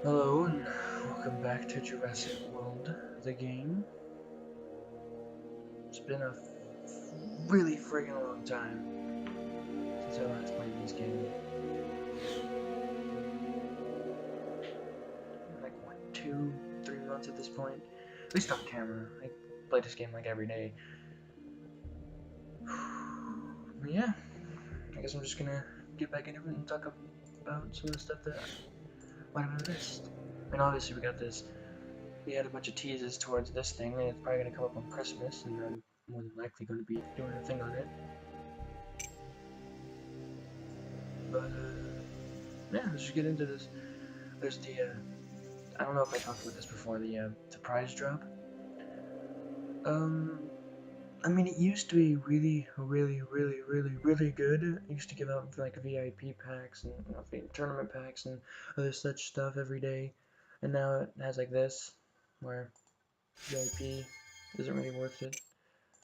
Hello and welcome back to Jurassic World, the game. It's been a really friggin' long time since I last played this game. Like, what, 2, 3 months at this point? At least on camera. I play this game like every day. But yeah, I guess I'm just gonna get back into it and talk about some of the stuff that might have been missed. I mean, obviously we had a bunch of teases towards this thing, and it's probably gonna come up on Christmas, and I'm more than likely going to be doing a thing on it. But yeah, let's just get into this. There's the I don't know if I talked about this before, the prize drop. Um, I mean, it used to be really good. It used to give out like VIP packs and tournament packs and other such stuff every day, and now it has like this, where VIP isn't really worth it.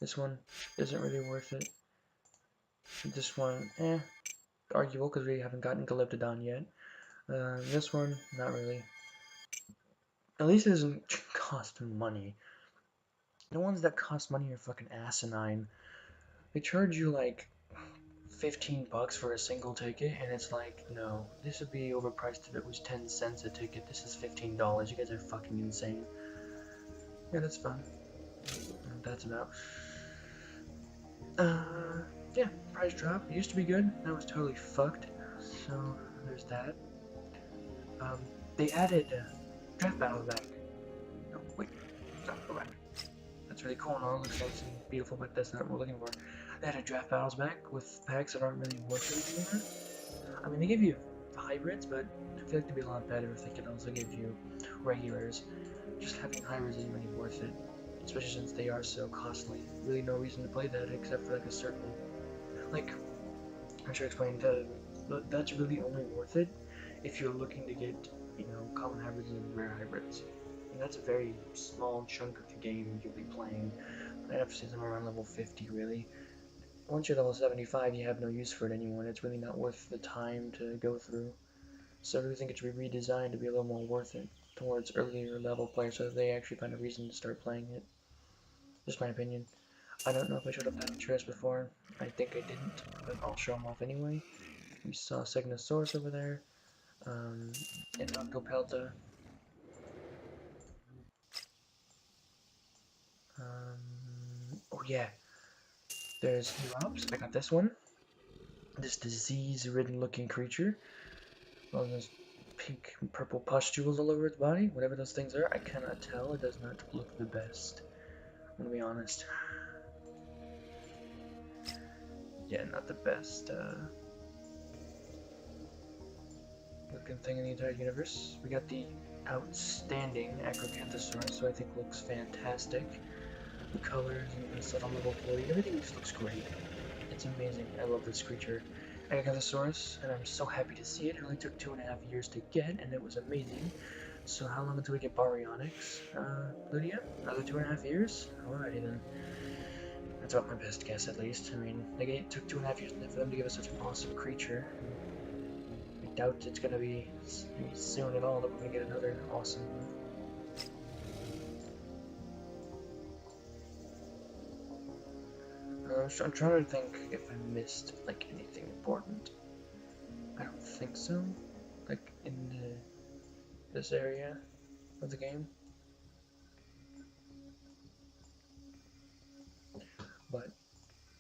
This one isn't really worth it. This one, arguable because we haven't gotten Calyptodon yet. This one, not really. At least it doesn't cost money. The ones that cost money are fucking asinine. They charge you like $15 for a single ticket, and it's like, no, this would be overpriced if it was 10 cents a ticket. This is $15. You guys are fucking insane. Yeah, that's fun. That's about. Yeah, price drop. It used to be good. Now it's totally fucked. So there's that. Um, they added draft battles back. No, wait, stop, go back. That's really cool and all. Looks nice and beautiful, but that's not what we're looking for. They added draft battles back with packs that aren't really worth it anymore. I mean, they give you hybrids, but I feel like they'd be a lot better if they could also give you regulars. Just having hybrids isn't really worth it, especially since they are so costly. Really, no reason to play that except for like a certain, like, I'm sure I explained but that's really only worth it if you're looking to get, common hybrids and rare hybrids. And that's a very small chunk of the game you'll be playing. I'd have to say somewhere around level 50, really. Once you're level 75, you have no use for it anymore, and it's really not worth the time to go through. So I really think it should be redesigned to be a little more worth it towards earlier level players so that they actually find a reason to start playing it. Just my opinion. I don't know if I showed off Dinosaurus before. I think I didn't, but I'll show them off anyway. We saw Segnosaurus over there, and Octopelta. Oh yeah, there's Neurops. I got this one. This disease-ridden looking creature. All those pink and purple pustules all over its body. Whatever those things are, I cannot tell. It does not look the best. I'm gonna be honest. Yeah, not the best looking thing in the entire universe. We got the outstanding Acrocanthosaurus, so I think looks fantastic. The colors and the subtle level 40, everything just looks great. It's amazing. I love this creature. Acrocanthosaurus, and I'm so happy to see it. It only took 2.5 years to get, and it was amazing. So how long until we get Baryonyx? Lydia? Another 2.5 years? Alrighty then. That's about my best guess, at least. I mean, it took 2.5 years for them to give us such an awesome creature. I doubt it's gonna be soon at all that we're gonna get another awesome one. I'm trying to think if I missed like anything important. I don't think so. Like in this area of the game. But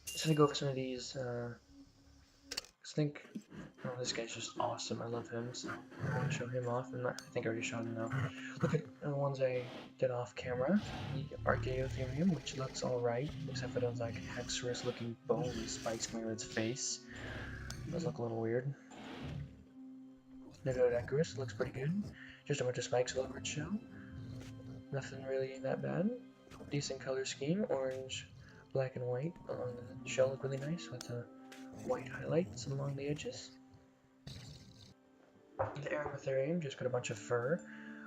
just gonna go over some of these. I think, oh, this guy's just awesome. I love him, so I want to show him off. And I think I already showed him though. Look at the ones I did off camera. The Archaeotherium, which looks alright, except for those like Hexorus looking bone spikes coming out of its face. Those look a little weird. Nidodecarus looks pretty good. Just a bunch of spikes all over its shell. Nothing really that bad. Decent color scheme. Orange, black, and white on the shell look really nice with white highlights along the edges. The Aerotherium just got a bunch of fur.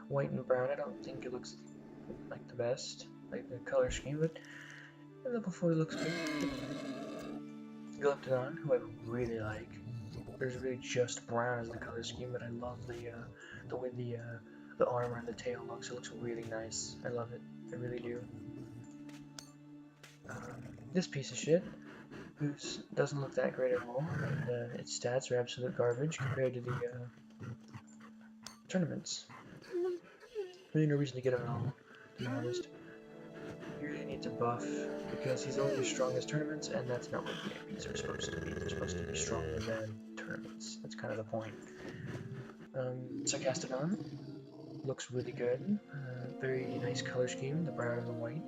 White and brown, I don't think it looks like the best, like the color scheme, but level 4 looks good. Galactodon, who I really like. There's really just brown as the color scheme, but I love the way the the armor and the tail looks. It looks really nice. I love it. I really do. This piece of shit, who doesn't look that great at all, and its stats are absolute garbage compared to the tournaments. Really no reason to get him at all, to be honest. He really needs a buff, because he's only as strong as tournaments, and that's not what VIPs are supposed to be. They're supposed to be stronger than tournaments. That's kind of the point. Sarcastodon looks really good. Very nice color scheme, the brown and the white.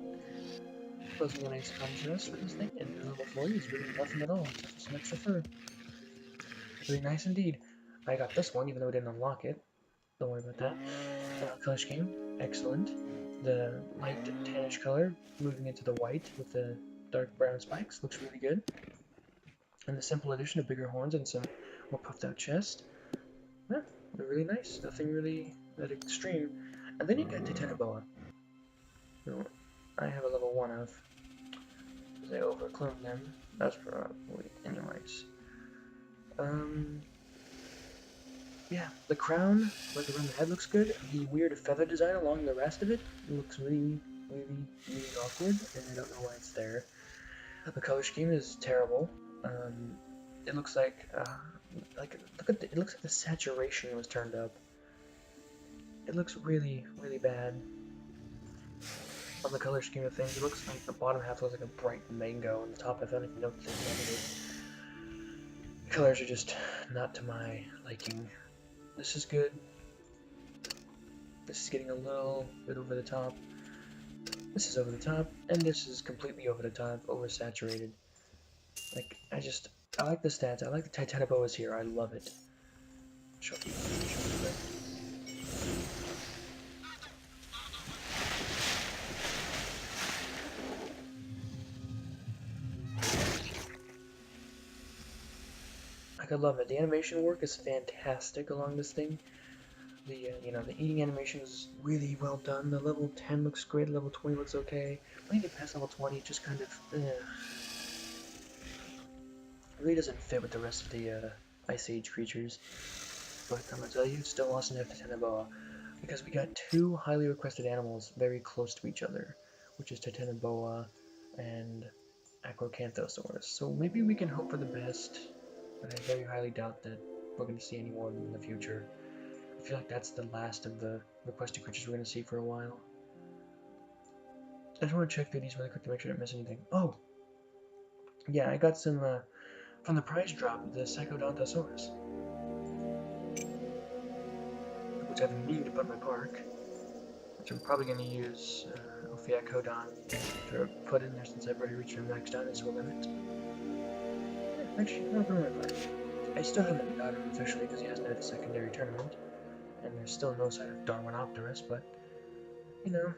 Closing a nice contrast for this thing, and level 40 is really nothing at all, except for some extra fur. Really nice indeed. I got this one, even though I didn't unlock it. Don't worry about that. Color scheme, excellent. The light tannish color moving into the white with the dark brown spikes looks really good. And the simple addition of bigger horns and some more puffed out chest. Yeah, they're really nice. Nothing really that extreme. And then you got Titanoboa. I have a level 1 of. Because I overcloned them. That's probably anyways. Yeah, the crown, like around the head, looks good. The weird feather design along the rest of it looks really awkward, and I don't know why it's there. The color scheme is terrible. It looks like it looks like the saturation was turned up. It looks really bad. On the color scheme of things, it looks like the bottom half looks like a bright mango, and the top half, I don't even know what it is. The colors are just not to my liking. This is good. This is getting a little bit over the top. This is over the top, and this is completely over the top, oversaturated. Like, I like the stats. I like the Titanoboas here. I love it. Show me. Like, I love it. The animation work is fantastic along this thing. The the eating animation is really well done. The level 10 looks great. Level 20 looks okay. When you get past level 20, it just kind of really doesn't fit with the rest of the Ice Age creatures. But I'm gonna tell you, it's still awesome to have Titanoboa, because we got two highly requested animals very close to each other, which is Titanoboa and Acrocanthosaurus. So maybe we can hope for the best, but I very highly doubt that we're going to see any more of them in the future. I feel like that's the last of the requested creatures we're going to see for a while. I just want to check through these really quick to make sure I didn't miss anything. Oh! Yeah, I got some from the prize drop, the Psychodontosaurus, which I've been meaning to put in my park, which I'm probably going to use Ophiachodon to put in there since I've already reached my max dinosaur limit. Yeah, actually, I'll put him in my park. I still haven't got him officially because he hasn't had a secondary tournament, and there's still no sign of Darwinopterus, but, you know,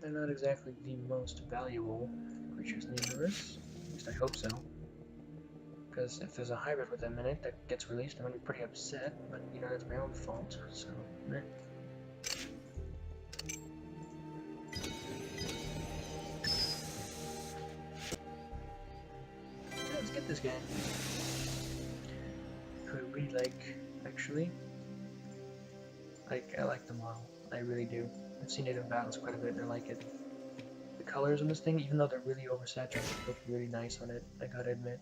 they're not exactly the most valuable creatures in the universe. At least I hope so. Because if there's a hybrid with them in it that gets released, I'm going to be pretty upset, but, you know, that's my own fault, so, meh. Let's get this guy. Who I really like, actually. I like the model. I really do. I've seen it in battles quite a bit, and I like it. The colors on this thing, even though they're really oversaturated, look really nice on it, I gotta admit.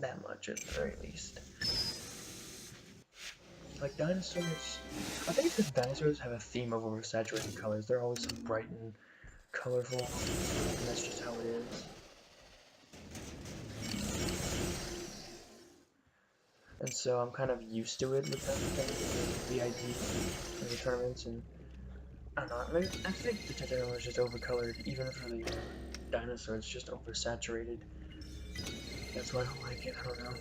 That much, at the very least. Like dinosaurs, I think it's because dinosaurs have a theme of oversaturated colors. They're always so bright and colorful, and that's just how it is. And so I'm kind of used to it with the ID of the tournaments, and I don't know, I think the Titanoboa is just overcolored, even for the dinosaurs, it's just oversaturated. That's why I don't like it, I don't know.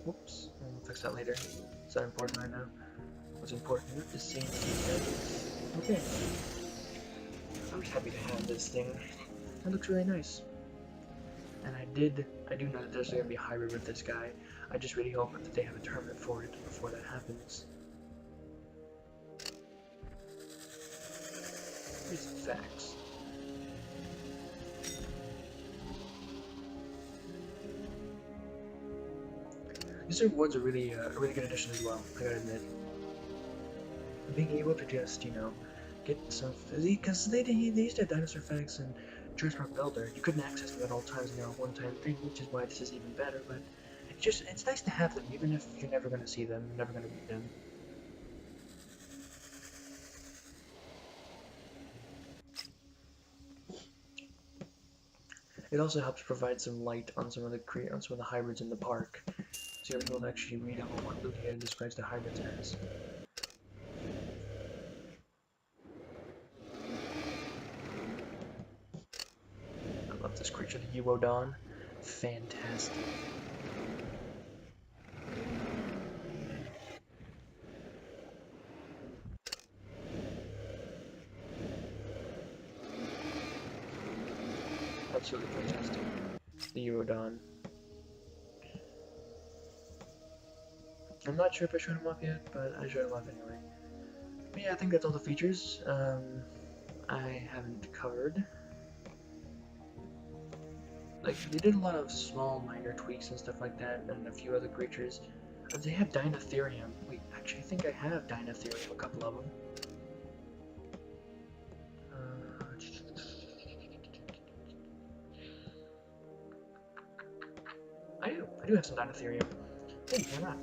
Whoops, I'll fix that later. It's not important right now. What's important is seeing these. Okay. I'm happy to have this thing. It looks really nice. And I do know that there's going to be a hybrid with this guy. I just really hope that they have a tournament for it before that happens. Here's some facts. These rewards are really a really good addition as well, I gotta admit. Being able to just, you know, get some, because they used to have dinosaur facts and Jurassic Builder. You couldn't access them at all times, and they're a one-time thing, which is why this is even better. But it's nice to have them, even if you're never gonna see them, never gonna meet them. It also helps provide some light on some of the hybrids in the park, so you're able to actually read up on what Lugia describes the hybrids as. I love this creature, the Uodon. Fantastic. Absolutely fantastic. The Uodon. I'm not sure if I showed him off yet, but I showed him off anyway. But yeah, I think that's all the features I haven't covered. Like, they did a lot of small minor tweaks and stuff like that, and a few other creatures. They have Dinotherium. Wait, actually, I think I have Dinotherium, a couple of them. I do have some Dinotherium. Hey, why not?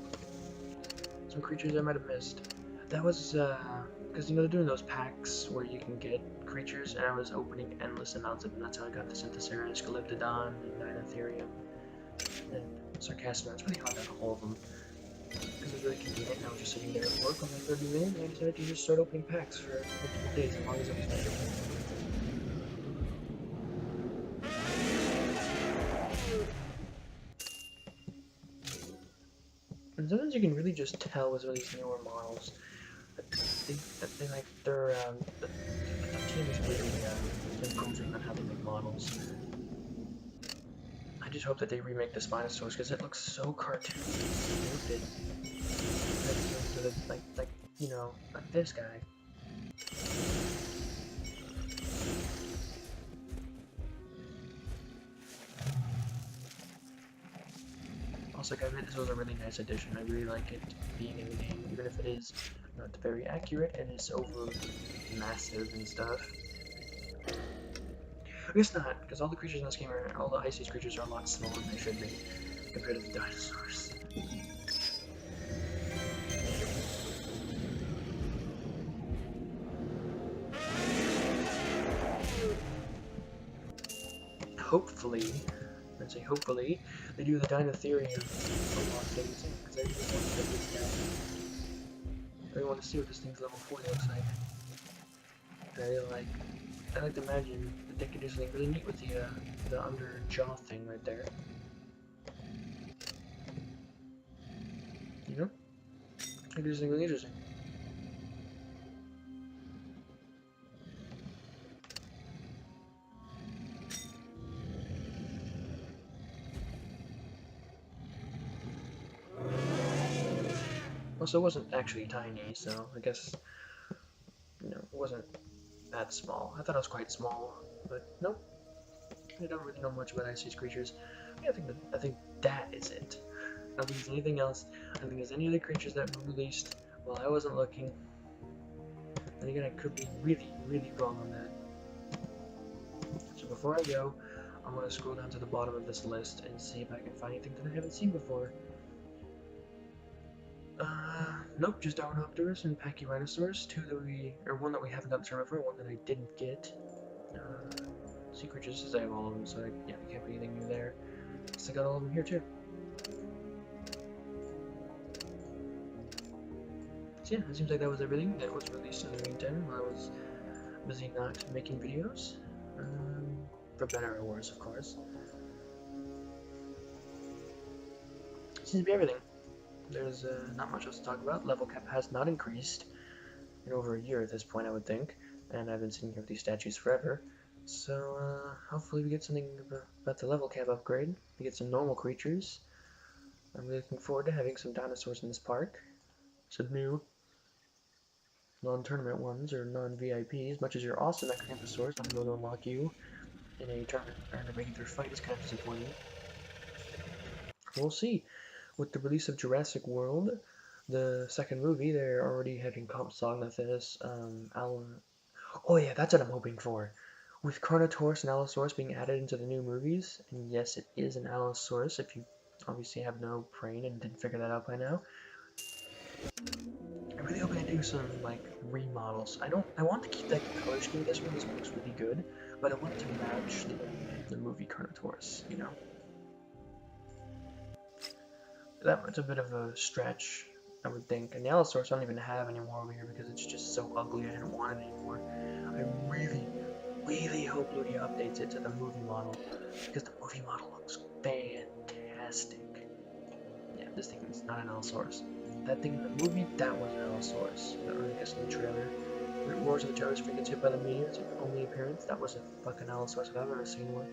Some creatures I might have missed. That was, because, you know, they're doing those packs where you can get creatures, and I was opening endless amounts of them. That's how I got the Synthesaurus, Calyptodon, and Dinotherium, and Sarcassima. It's really hard to get all of them, because it's really convenient. I was just sitting there at work on my 30 minutes, and I decided to just start opening packs for multiple days, as long as it was measurable. And sometimes you can really just tell with some of these newer models that they like the team is really improving on how they make models. I just hope that they remake the Spinosaurus because it looks so cartoony and stupid. Like you know, like this guy. Also, I admit this was a really nice addition. I really like it being in the game, even if it is not very accurate and it's over massive and stuff. I guess not, because all the creatures in this game are, all the Ice Age creatures are a lot smaller than they should be compared to the dinosaurs. Hopefully, let's say hopefully, they do the Dinotherium a lot things in, because I really want to get this down. I really want to see what this thing's level 40 looks like. I like to imagine that they could do something really neat with the under jaw thing right there. You know? I could do something really interesting. Also, it wasn't actually tiny, so I guess, you know, it wasn't that small. I thought it was quite small, but nope. I don't really know much about Ice Age creatures. Yeah, I think that is it. I don't think there's anything else. I don't think there's any other creatures that were released while I wasn't looking. And again, I could be really, really wrong on that. So before I go, I'm going to scroll down to the bottom of this list and see if I can find anything that I haven't seen before. Nope, just Darwinopterus and Pachyrhinosaurus, one that we haven't got the term for, one that I didn't get. Sea creatures says I have all of them, so yeah, I can't be anything new there. So I got all of them here too. So yeah, it seems like that was everything that was released in the meantime while I was busy not making videos. For better or worse, of course. Seems to be everything. There's not much else to talk about. Level cap has not increased in over a year at this point, I would think, and I've been sitting here with these statues forever. So hopefully we get something about the level cap upgrade. We get some normal creatures. I'm really looking forward to having some dinosaurs in this park. Some new non-tournament ones or non-VIP. As much as you're awesome at Cramposaurus, not able to unlock you in a tournament or in a regular fight is kind of disappointing. We'll see. with the release of Jurassic World, the second movie, they're already having Compsognathus, Alan. Oh yeah, that's what I'm hoping for. With Carnotaurus and Allosaurus being added into the new movies, and yes, it is an Allosaurus if you obviously have no brain and didn't figure that out by now. I really hope they do some like remodels. I want to keep that color scheme. This one looks really good, but I want it to match the movie Carnotaurus. You know, that was a bit of a stretch, I would think. And the Allosaurus I don't even have anymore over here because it's just so ugly. I didn't want it anymore. I really hope Ludia updates it to the movie model because the movie model looks fantastic. Yeah, this thing is not an Allosaurus. That thing in the movie, that was an Allosaurus. Or I guess in the trailer. When it roars in the trailer screen gets hit by the meteor, it's its only appearance. That was a fucking Allosaurus if I've ever seen one.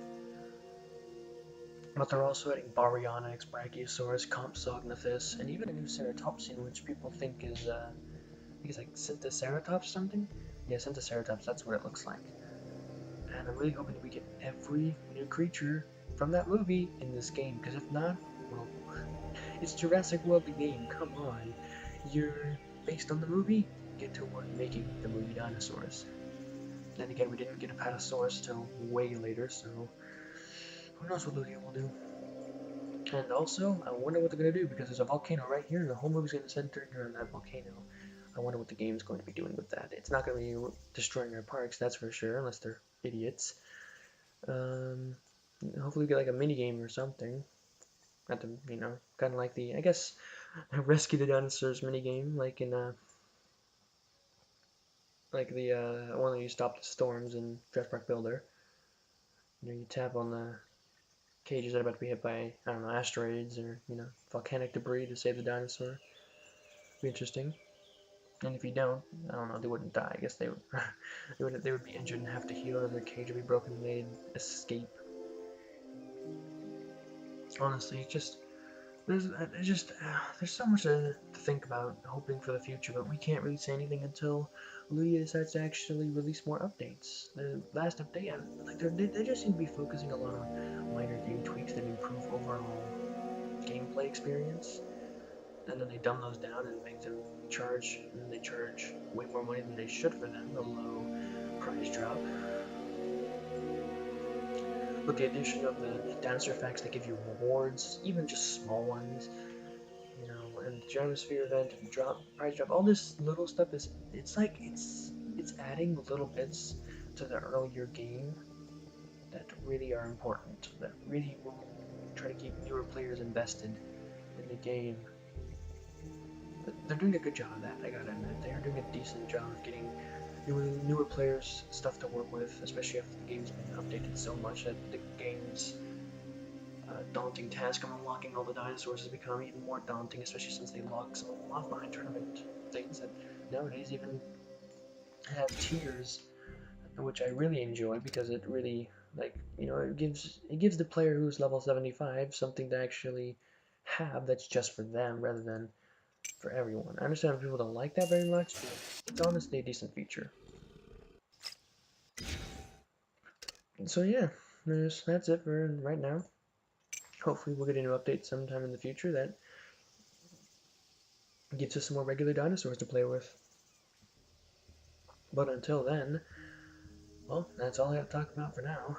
But they're also adding Baryonyx, Brachiosaurus, Compsognathus, and even a new Ceratopsian, which people think is, I think it's like Syntheceratops or something? Yeah, Syntheceratops, that's what it looks like. And I'm really hoping that we get every new creature from that movie in this game, because if not, well, it's Jurassic World the game, come on. You're based on the movie, get to work making the movie dinosaurs. Then again, we didn't get a Patasaurus till way later, so who knows what Ludia will do. And also, I wonder what they're going to do, because there's a volcano right here, and the whole movie's going to center around that volcano. I wonder what the game's going to be doing with that. It's not going to be destroying our parks, that's for sure, unless they're idiots. Hopefully we get like a mini game or something. Not the, kind of like the, I guess, Rescue the Dinosaurs mini game, like in, like the one that you stop the storms in Jurassic Park Builder. You tap on the cages that are about to be hit by, I don't know, asteroids or, volcanic debris to save the dinosaur. Be interesting. And if you don't, I don't know, they wouldn't die. I guess they would, they would be injured and have to heal, or their cage would be broken and they'd escape. Honestly, there's so much to think about, hoping for the future, but we can't really say anything until Ludia decides to actually release more updates. The last update, like they just seem to be focusing a lot on minor game tweaks that improve overall gameplay experience, and then they dumb those down and make them charge, and they charge way more money than they should for them, a low price drop. With the addition of the dinosaur facts that give you rewards, even just small ones, and the Gyrosphere event, price drop, all this little stuff it's adding little bits to the earlier game that really are important, that really will try to keep newer players invested in the game. But they're doing a good job of that, I gotta admit. They are doing a decent job of getting newer players stuff to work with, especially after the game's been updated so much that the game's daunting task of unlocking all the dinosaurs has become even more daunting, especially since they lock some of them off behind tournament things that nowadays even have tiers, which I really enjoy because it really, it gives the player who's level 75 something to actually have that's just for them rather than for everyone. I understand people don't like that very much, but it's honestly a decent feature. So yeah, that's it for right now. Hopefully we'll get a new update sometime in the future that gives us some more regular dinosaurs to play with. But until then, well, that's all I have to talk about for now.